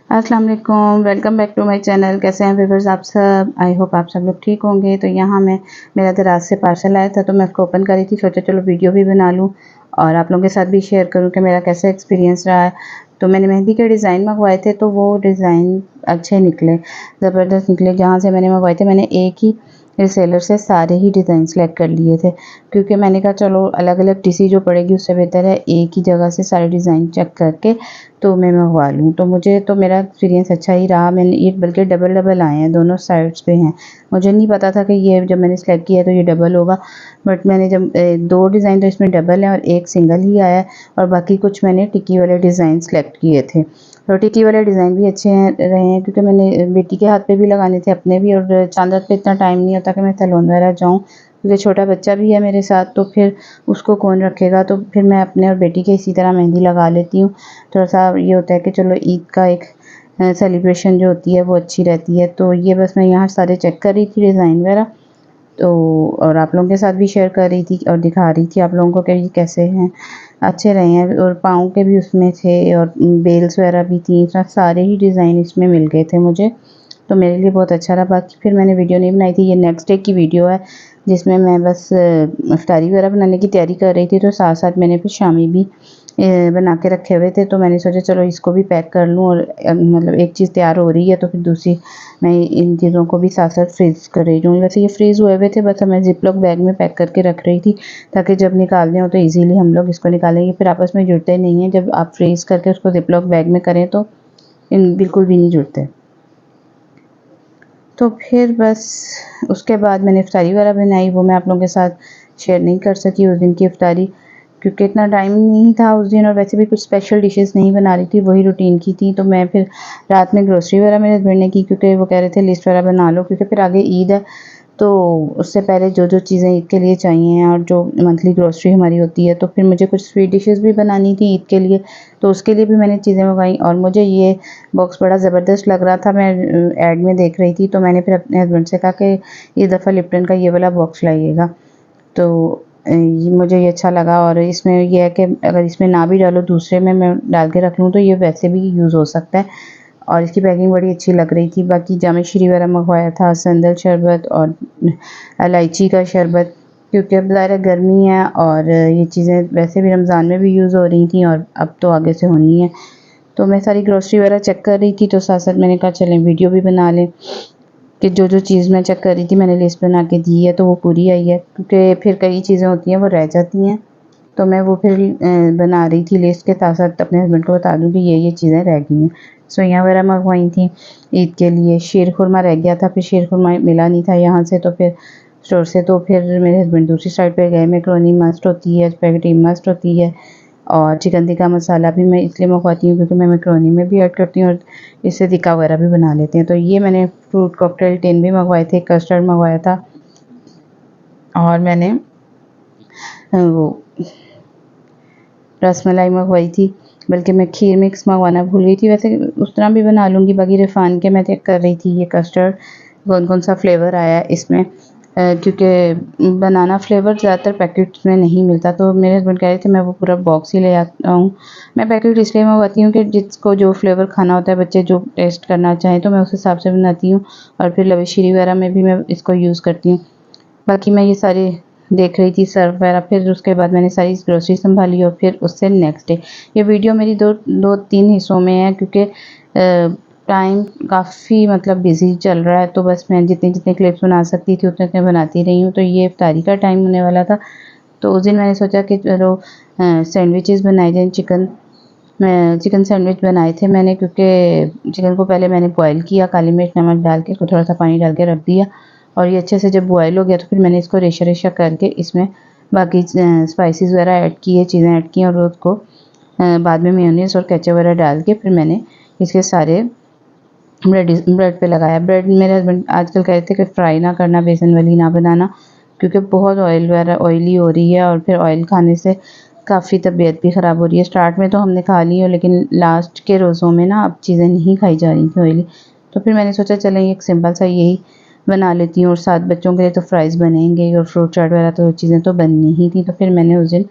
अस्सलाम वालेकुम, welcome back to my channel. कैसे हैं व्यूअर्स आप सब? आई होप आप सब लोग ठीक होंगे। तो यहाँ मैं मेरा दराज से पार्सल आया था तो मैं उसको ओपन करी थी, सोचा चलो वीडियो भी बना लूँ और आप लोगों के साथ भी शेयर करूँ कि मेरा कैसा एक्सपीरियंस रहा है। तो मैंने मेहंदी के डिज़ाइन मंगवाए थे तो वो डिज़ाइन अच्छे निकले, ज़बरदस्त निकले। जहाँ से मैंने मंगवाए थे मैंने एक ही रिसेलर से सारे ही डिज़ाइन सेलेक्ट कर लिए थे, क्योंकि मैंने कहा चलो अलग-अलग टीसी जो पड़ेगी उससे बेहतर है एक ही जगह से सारे डिज़ाइन चेक करके तो मैं मंगवा लूँ। तो मुझे तो मेरा एक्सपीरियंस अच्छा ही रहा। मैंने ये बल्कि डबल आए हैं, दोनों साइड्स पे हैं। मुझे नहीं पता था कि ये जब मैंने सेलेक्ट किया तो ये डबल होगा, बट मैंने जब 2 डिज़ाइन तो इसमें डबल है और एक सिंगल ही आया है और बाकी कुछ मैंने टिक्की वाले डिज़ाइन सेलेक्ट किए थे। तो टिक्की वाले डिज़ाइन भी अच्छे हैं रहे हैं, क्योंकि मैंने बेटी के हाथ पे भी लगाने थे, अपने भी। और चाँद रात पे इतना टाइम नहीं होता कि मैं सैलून वगैरह जाऊँ, क्योंकि छोटा बच्चा भी है मेरे साथ, तो फिर उसको कौन रखेगा। तो फिर मैं अपने और बेटी के इसी तरह मेहंदी लगा लेती हूँ। थोड़ा-सा ये होता है कि चलो ईद का एक सेलिब्रेशन जो होती है वो अच्छी रहती है। तो ये बस मैं यहाँ सारे चेक कर रही थी डिज़ाइन वगैरह, तो और आप लोगों के साथ भी शेयर कर रही थी और दिखा रही थी आप लोगों को कि ये कैसे हैं। अच्छे रहे हैं और पाँव के भी उसमें थे और बेल्स वगैरह भी थी। सारे ही डिज़ाइन इसमें मिल गए थे मुझे, तो मेरे लिए बहुत अच्छा रहा। बाकी फिर मैंने वीडियो नहीं बनाई थी, ये नेक्स्ट डे की वीडियो है जिसमें मैं बस इफ्तारी वगैरह बनाने की तैयारी कर रही थी। तो साथ-साथ मैंने फिर शामी भी बना के रखे हुए थे, तो मैंने सोचा चलो इसको भी पैक कर लूँ। और मतलब एक चीज़ तैयार हो रही है तो फिर दूसरी मैं इन चीज़ों को भी साथ-साथ फ्रीज़ कर रही हूँ। वैसे ये फ्रीज़ हुए हुए थे, बस मैं ज़िप-लॉक बैग में पैक करके रख रही थी ताकि जब निकालने हो तो ईज़िली हम लोग इसको निकालेंगे। फिर आपस में जुड़ते नहीं हैं, जब आप फ्रीज़ करके उसको ज़िप-लॉक बैग में करें तो इन बिल्कुल भी नहीं जुड़ते। तो फिर बस उसके बाद मैंने इफ्तारी वगैरह बनाई, वो मैं आप लोगों के साथ शेयर नहीं कर सकी उस दिन की इफ्तारी, क्योंकि इतना टाइम नहीं था उस दिन और वैसे भी कुछ स्पेशल डिशेस नहीं बना रही थी, वही रूटीन की थी। तो मैं फिर रात में ग्रोसरी वगैरह मेरे हस्बैंड ने की, क्योंकि वो कह रहे थे लिस्ट वगैरह बना लो, क्योंकि फिर आगे ईद है। तो उससे पहले जो-जो चीज़ें ईद के लिए चाहिए और जो मंथली ग्रोसरी हमारी होती है, तो फिर मुझे कुछ स्वीट डिशेस भी बनानी थी ईद के लिए, तो उसके लिए भी मैंने चीज़ें मँगवाई। और मुझे ये बॉक्स बड़ा ज़बरदस्त लग रहा था, मैं ऐड में देख रही थी, तो मैंने फिर अपने हस्बैंड से कहा कि इस दफ़ा लिप्टन का ये वाला बॉक्स लाइएगा। तो ये मुझे ये अच्छा लगा। और इसमें ये है कि अगर इसमें ना भी डालो, दूसरे में मैं डाल के रख लूँ तो ये वैसे भी यूज़ हो सकता है। और इसकी पैकिंग बड़ी अच्छी लग रही थी। बाकी जाम श्री वगैरह मंगवाया था, संदल शरबत और इलायची का शरबत, क्योंकि अब ज़ाहिर है गर्मी है और ये चीज़ें वैसे भी रमज़ान में भी यूज़ हो रही थी और अब तो आगे से होनी है। तो मैं सारी ग्रोसरी वगैरह चेक कर रही थी, तो साथ-साथ मैंने कहा चलें वीडियो भी बना लें कि जो-जो चीज़ मैं चेक कर रही थी मैंने लिस्ट बना के दी है, तो वो पूरी आई है, क्योंकि फिर कई चीज़ें होती हैं वो रह जाती हैं। तो मैं वो फिर बना रही थी लिस्ट के साथ-साथ, अपने हस्बैंड को बता दूँ कि ये चीज़ें रह गई हैं। सेवइयाँ वगैरह मंगवाई थी ईद के लिए, शीर खुरमा रह गया था, फिर शीर खुरमा मिला नहीं था यहाँ से, तो फिर स्टोर से, तो फिर मेरे हस्बैंड दूसरी साइड पे गए। मैकरोनी मस्ट होती है, स्पैघेटी मस्ट होती है और चिकन टिक्का मसाला भी मैं इसलिए मंगवाती हूँ क्योंकि मैं मैकरोनी में भी ऐड करती हूँ और इससे टिक्का वगैरह भी बना लेते हैं। तो ये मैंने फ्रूट कॉकटेल टिन भी मंगवाए थे, कस्टर्ड मंगवाया था और मैंने वो रसमलाई मंगवाई थी, बल्कि मैं खीर मिक्स मंगवाना भूल गई थी। वैसे उस तरह भी बना लूँगी, बाकी रिफ़ाइन के मैं चेक कर रही थी ये कस्टर्ड कौन-कौन सा फ्लेवर आया है इसमें, क्योंकि बनाना फ्लेवर ज़्यादातर पैकेट्स में नहीं मिलता, तो मेरे हस्बैंड कह रहे थे मैं वो पूरा बॉक्स ही ले आता हूँ। मैं पैकेट इसलिए मंगवाती हूँ कि जिसको जो फ्लेवर खाना होता है, बच्चे जो टेस्ट करना चाहें, तो मैं उस हिसाब से बनाती हूँ और फिर लवश्री वगैरह में भी मैं इसको यूज़ करती हूँ। बाकी मैं ये सारे देख रही थी सर्फ वगैरह, फिर उसके बाद मैंने सारी ग्रोसरी सँभाली और फिर उससे नेक्स्ट डे ये वीडियो मेरी 2-3 हिस्सों में है, क्योंकि टाइम काफ़ी मतलब बिज़ी चल रहा है, तो बस मैं जितने-जितने क्लिप्स बना सकती थी उतने-उतने बनाती रही हूँ। तो ये इफ्तारी का टाइम होने वाला था, तो उस दिन मैंने सोचा कि चलो सैंडविचेस बनाए जाएँ। चिकन सैंडविच बनाए थे मैंने, क्योंकि चिकन को पहले मैंने बॉयल किया, काली मिर्च नमक डाल के, थोड़ा-सा पानी डाल के रख दिया और ये अच्छे से जब बॉयल हो गया तो फिर मैंने इसको रेशा-रेशा करके इसमें बाकी स्पाइसेस वगैरह ऐड किए, चीज़ें ऐड की और उसको बाद में मेयोनीज़ और केचप वगैरह डाल के फिर मैंने इसके सारे ब्रेड पे लगाया। ब्रेड मेरे हस्बैंड आजकल कह रहे थे कि फ्राई ना करना, बेसन वाली ना बनाना, क्योंकि बहुत ऑयल वगैरह ऑयली हो रही है और फिर ऑयल खाने से काफ़ी तबीयत भी ख़राब हो रही है। स्टार्ट में तो हमने खा ली हो, लेकिन लास्ट के रोज़ों में ना अब चीज़ें नहीं खाई जा रही थी ऑयली। तो फिर मैंने सोचा चलें एक सिंपल सा यही बना लेती हूँ और साथ बच्चों के लिए तो फ्राइज़ बनेंगे और फ्रूट चाट वगैरह तो चीज़ें तो बननी ही थी। तो फिर मैंने उस दिन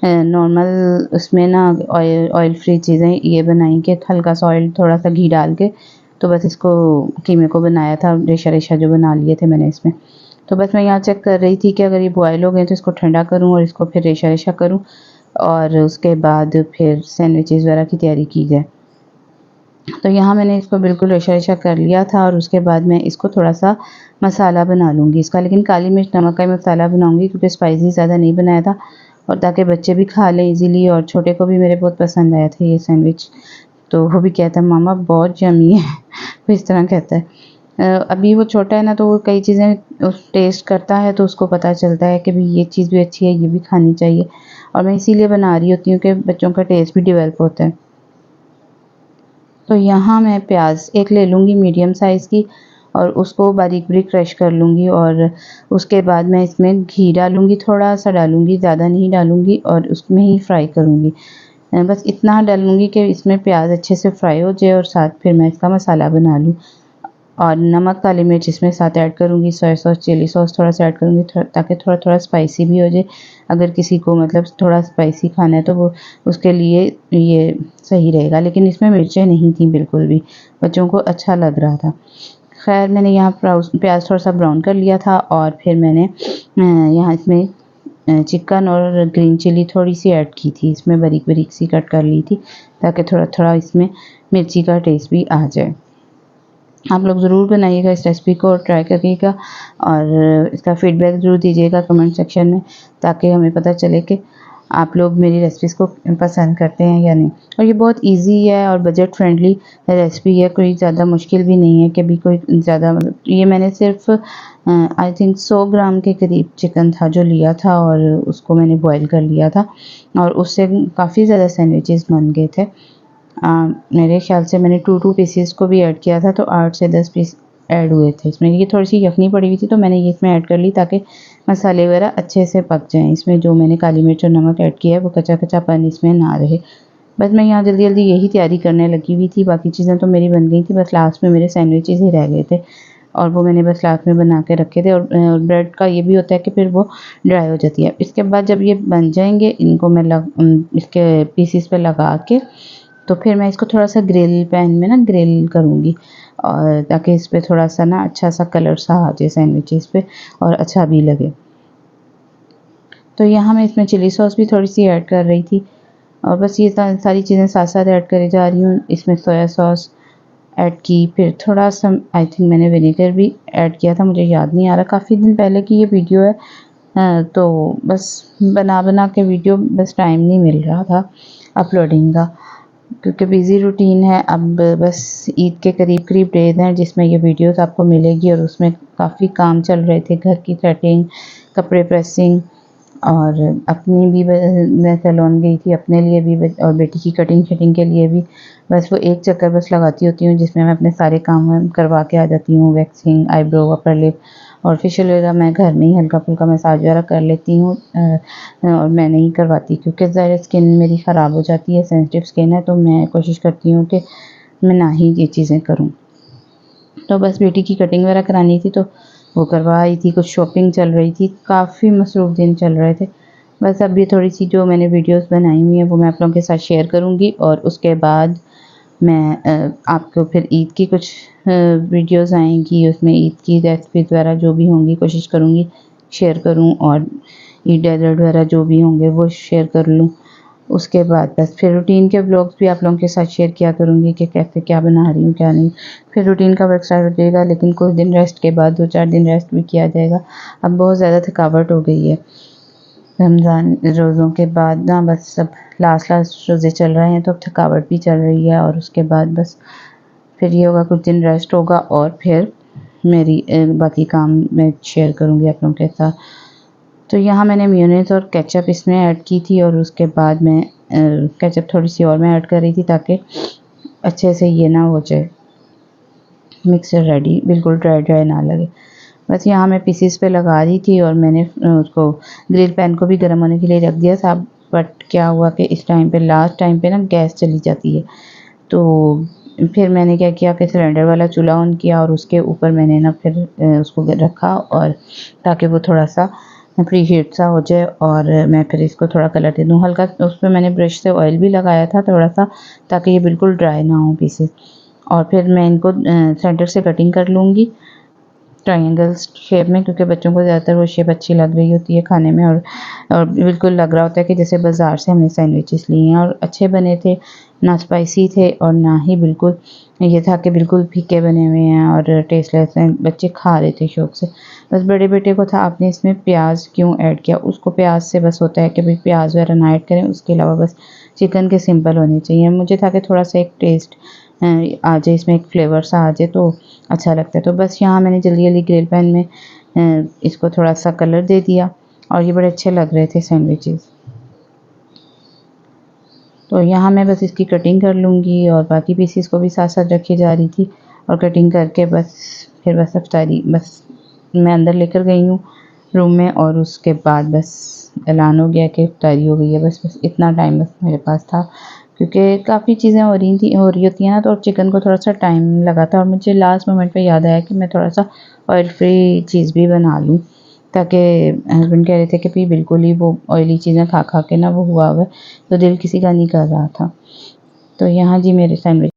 नॉर्मल उसमें ना ऑयल फ्री चीज़ें ये बनाई कि हल्का सा ऑयल थोड़ा सा घी डाल के तो बस इसको कीमे को बनाया था, रेशा रेशा जो बना लिए थे मैंने इसमें। तो बस मैं यहाँ चेक कर रही थी कि अगर ये बॉयल हो गए तो इसको ठंडा करूँ और इसको फिर रेशा रेशा करूँ और उसके बाद फिर सैंडविचेज़ वगैरह की तैयारी की जाए। तो यहाँ मैंने इसको बिल्कुल रेशा रेशा कर लिया था और उसके बाद मैं इसको थोड़ा सा मसाला बना लूँगी इसका, लेकिन काली मिर्च नमक का ही मसाला बनाऊँगी क्योंकि स्पाइसी ज़्यादा नहीं बनाया था और ताकि बच्चे भी खा लें इजीली। और छोटे को भी मेरे बहुत पसंद आया था ये सैंडविच, तो वो भी कहता है मामा बहुत यम्मी है वो इस तरह कहता है। अभी वो छोटा है ना, तो वो कई चीज़ें टेस्ट करता है तो उसको पता चलता है कि भाई ये चीज़ भी अच्छी है, ये भी खानी चाहिए। और मैं इसीलिए बना रही होती हूँ कि बच्चों का टेस्ट भी डेवलप होता है। तो यहाँ मैं प्याज एक ले लूँगी मीडियम साइज़ की और उसको बारीक बारीक क्रश कर लूँगी और उसके बाद मैं इसमें घी डालूँगी, थोड़ा सा डालूँगी, ज़्यादा नहीं डालूँगी और उसमें ही फ्राई करूँगी। बस इतना डालूँगी कि इसमें प्याज अच्छे से फ्राई हो जाए और साथ फिर मैं इसका मसाला बना लूँ। और नमक, काली मिर्च इसमें साथ ऐड करूँगी, सोया सॉस, चिली सॉस थोड़ा सा ऐड करूँगी ताकि थोड़ा-थोड़ा स्पाइसी भी हो जाए। अगर किसी को मतलब थोड़ा स्पाइसी खाना है तो वो उसके लिए ये सही रहेगा, लेकिन इसमें मिर्चें नहीं थी बिल्कुल भी, बच्चों को अच्छा लग रहा था। ख़ैर मैंने यहाँ प्याज़ थोड़ा-सा ब्राउन कर लिया था और फिर मैंने यहाँ इसमें चिकन और ग्रीन चिली थोड़ी-सी ऐड की थी, इसमें बारीक-बारीक सी कट कर ली थी ताकि थोड़ा-थोड़ा इसमें मिर्ची का टेस्ट भी आ जाए। आप लोग ज़रूर बनाइएगा इस रेसिपी को और ट्राई करिएगा और इसका फीडबैक ज़रूर दीजिएगा कमेंट सेक्शन में, ताकि हमें पता चले कि आप लोग मेरी रेसिपीज़ को पसंद करते हैं या नहीं। और ये बहुत इजी है और बजट फ्रेंडली रेसिपी है, कोई ज़्यादा मुश्किल भी नहीं है कि भी कोई ज़्यादा मतलब ये मैंने सिर्फ आई थिंक 100 ग्राम के करीब चिकन था जो लिया था और उसको मैंने बॉयल कर लिया था और उससे काफ़ी ज़्यादा सैंडविचेस बन गए थे। मेरे ख़्याल से मैंने 2 पीसेस को भी ऐड किया था तो 8 से 10 पीस ऐड हुए थे इसमें। ये थोड़ी-सी यखनी पड़ी हुई थी तो मैंने ये इसमें ऐड कर ली ताकि मसाले वगैरह अच्छे से पक जाएँ। इसमें जो मैंने काली मिर्च और नमक ऐड किया है वो कच्चा-कच्चापन इसमें ना रहे। बस मैं यहाँ जल्दी-जल्दी यही तैयारी करने लगी हुई थी, बाकी चीज़ें तो मेरी बन गई थी, बस लास्ट में मेरे सैंडविचेस ही रह गए थे और वो मैंने बस लास्ट में बना के रखे थे। और ब्रेड का ये भी होता है कि फिर वो ड्राई हो जाती है। इसके बाद जब ये बन जाएँगे इनको मैं इसके पीसेस पे लगा के तो फिर मैं इसको थोड़ा-सा ग्रिल पैन में ना ग्रिल करूँगी और ताकि इस पे थोड़ा-सा ना अच्छा-सा कलर सा आ जाए सैंडविचेस पे और अच्छा भी लगे। तो यहाँ मैं इसमें चिली सॉस भी थोड़ी-सी ऐड कर रही थी और बस ये सारी चीज़ें साथ-साथ ऐड करे जा रही हूँ। इसमें सोया सॉस ऐड की, फिर थोड़ा-सा आई थिंक मैंने विनेगर भी ऐड किया था, मुझे याद नहीं आ रहा, काफ़ी दिन पहले की ये वीडियो है। तो बस बना-बना के वीडियो बस टाइम नहीं मिल रहा था अपलोडिंग का, क्योंकि बिज़ी रूटीन है। अब बस ईद के करीब-करीब डेज़ हैं जिसमें ये वीडियोस आपको मिलेगी और उसमें काफ़ी काम चल रहे थे, घर की सेटिंग, कपड़े प्रेसिंग और अपनी भी मैं सैलून गई थी अपने लिए भी और बेटी की कटिंग शटिंग के लिए भी। बस वो एक चक्कर बस लगाती होती हूँ जिसमें मैं अपने सारे काम वाम करवा के आ जाती हूँ, वैक्सिंग, आईब्रो, अपर लिप और फेशियल वगैरह मैं घर में ही हल्का-फुल्का मसाज वगैरह कर लेती हूँ। और मैं नहीं करवाती क्योंकि ज़ाहिर स्किन मेरी ख़राब हो जाती है, सेंसिटिव स्किन है, तो मैं कोशिश करती हूँ कि मैं ना ही ये चीज़ें करूँ। तो बस बेटी की कटिंग वगैरह करानी थी तो वो करवा आई थी, कुछ शॉपिंग चल रही थी, काफ़ी मसरूफ़ दिन चल रहे थे। बस अब ये थोड़ी-सी जो मैंने वीडियोज़ बनाई हुई हैं वो मैं आप लोगों के साथ शेयर करूँगी और उसके बाद मैं आपको फिर ईद की कुछ वीडियोज़ आएँगी, उसमें ईद की रेसिपीज़ वगैरह जो भी होंगी कोशिश करूँगी शेयर करूँ और ईद डेज़र्ट वगैरह जो भी होंगे वो शेयर कर लूँ। उसके बाद बस फिर रूटीन के व्लॉग्स भी आप लोगों के साथ शेयर किया करूँगी कि कैसे क्या बना रही हूँ, क्या नहीं। फिर रूटीन का वर्क स्टार्ट हो जाएगा, लेकिन कुछ दिन रेस्ट के बाद 2-4 दिन रेस्ट भी किया जाएगा। अब बहुत ज़्यादा थकावट हो गई है। रमज़ान रोज़ों के बाद ना बस सब लास्ट रोज़े चल रहे हैं तो अब थकावट भी चल रही है और उसके बाद बस फिर ये होगा, कुछ दिन रेस्ट होगा और फिर मेरी बाकी काम मैं शेयर करूँगी आप लोगों के साथ। तो यहाँ मैंने मेयोनेज़ और केचअप इसमें ऐड की थी और उसके बाद मैं केचअप थोड़ी-सी और मैं ऐड कर रही थी ताकि अच्छे से ये ना हो जाए मिक्सचर रेडी, बिल्कुल ड्राई ना लगे। बस यहाँ मैं पीसेस पे लगा रही थी और मैंने उसको ग्रिल पैन को भी गर्म होने के लिए रख दिया था। बट क्या हुआ कि इस टाइम पे लास्ट टाइम पे ना गैस चली जाती है, तो फिर मैंने क्या किया कि सिलेंडर वाला चूल्हा ऑन किया और उसके ऊपर मैंने ना फिर उसको रखा और ताकि वो थोड़ा-सा प्री हीट सा हो जाए और मैं फिर इसको थोड़ा कलर दे दूँ। हल्का उस पे मैंने ब्रश से ऑयल भी लगाया था थोड़ा सा, ताकि ये बिल्कुल ड्राई ना हो पीसेस। और फिर मैं इनको सेंटर से कटिंग कर लूँगी ट्रायंगल्स शेप में, क्योंकि बच्चों को ज़्यादातर वो शेप अच्छी लग रही होती है खाने में, और बिल्कुल लग रहा होता है कि जैसे बाज़ार से हमने सैंडविचेस लिए हैं। और अच्छे बने थे, ना स्पाइसी थे और ना ही बिल्कुल ये था कि बिल्कुल फीके बने हुए हैं और टेस्टलेस हैं। बच्चे खा रहे थे शौक़ से। बस बड़े बेटे को था आपने इसमें प्याज क्यों ऐड किया, उसको प्याज से बस होता है कि भाई प्याज वगैरह ना ऐड करें, उसके अलावा बस चिकन के सिंपल होने चाहिए। मुझे था कि थोड़ा सा एक टेस्ट आ जाए, इसमें एक फ्लेवर सा आ जाए तो अच्छा लगता है। तो बस यहाँ मैंने जल्दी जल्दी ग्रिल पैन में इसको थोड़ा सा कलर दे दिया और ये बड़े अच्छे लग रहे थे सैंडविचेस। तो यहाँ मैं बस इसकी कटिंग कर लूँगी और बाकी पीसीस को भी साथ साथ रखी जा रही थी, और कटिंग करके बस फिर बस अफ्तारी बस मैं अंदर लेकर गई हूँ रूम में, और उसके बाद बस ऐलान हो गया कि अफ्तारी हो गई है। बस इतना टाइम बस मेरे पास था, क्योंकि काफ़ी चीज़ें हो रही होती हैं ना, तो चिकन को थोड़ा सा टाइम लगा था। और मुझे लास्ट मोमेंट पे याद आया कि मैं थोड़ा सा ऑयल फ्री चीज़ भी बना लूँ, ताकि हस्बैंड कह रहे थे कि भाई बिल्कुल ही वो ऑयली चीज़ें खा खा के ना वो हुआ हुआ है, तो दिल किसी का नहीं कर रहा था। तो यहाँ जी मेरे सैंडविच